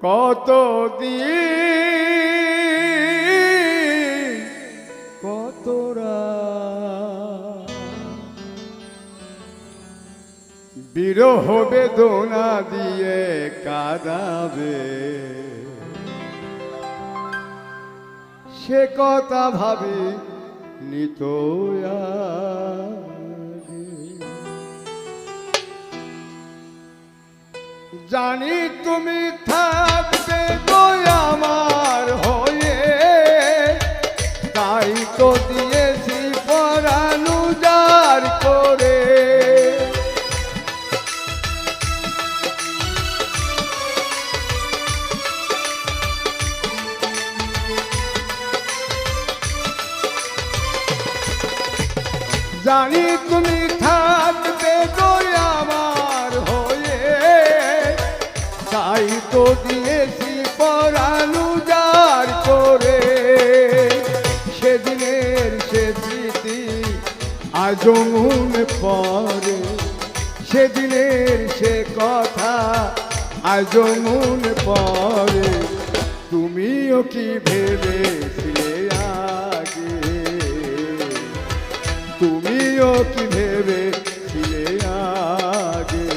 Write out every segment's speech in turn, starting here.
কত দিন কতরা বিরহ বেদনা দিয়ে কাঁদাবে, সে কথা ভাবি নিত জানি তুমি থাকবে গো আমার হয়ে, তাই তো দিয়েছি পরাণ উজাড় করে। জানি তুমি থাকবে গো আমার হয়ে, তাই তো দিয়েছি পরাণ উজাড় করে। সেদিনের সে স্মৃতি আজও মনে পড়ে, সেদিনের সে কথা আজও মনে পড়ে। তুমিও কি ভেবেছিলে আগে, তুমিও কি ভেবেছিলে আগে।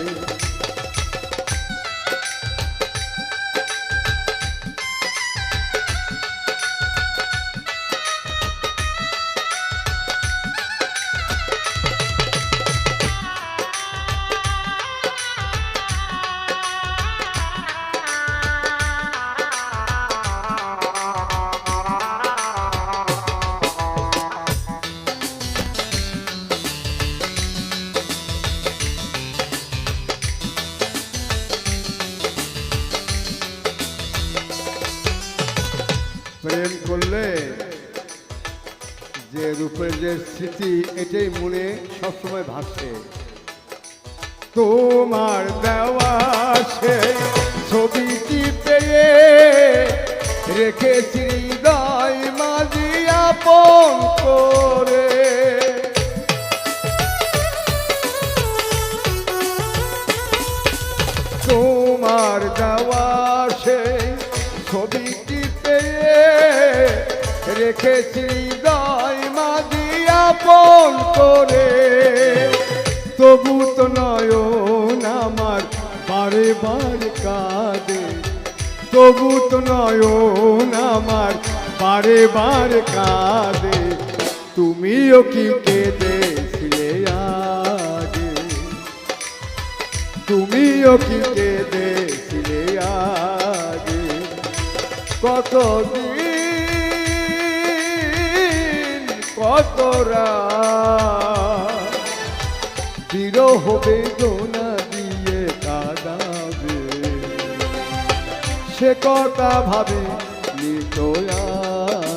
প্রেম করলে যে রূপের যে স্মৃতি এটাই মনে সবসময় ভাসে। তোমার দেওয়া সেই ছবিটি পেয়ে রেখেছি হৃদয় মাঝি আপন করে। তোমার দেওয়া সেই ছবিটি রেখেছি হৃদয় মাঝি আপন করে। তবু তো নয়ন আমার বারে বারে কাঁদে, তবু তো নয়ন আমার বারে বারে কাঁদে। তুমিও কি কেঁদেছিলে আগে, তুমিও কি কেঁদেছিলে আগে। কতদিন কতরা বিরহ বেদনা দিয়ে কাঁদাবে, সে কথা ভাবে নিত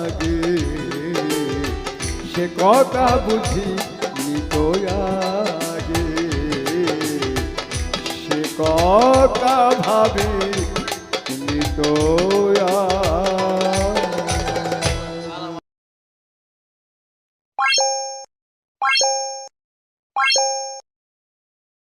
আগে, সে কথা বুঝি নিত আগে, সে কথা ভাবে নিত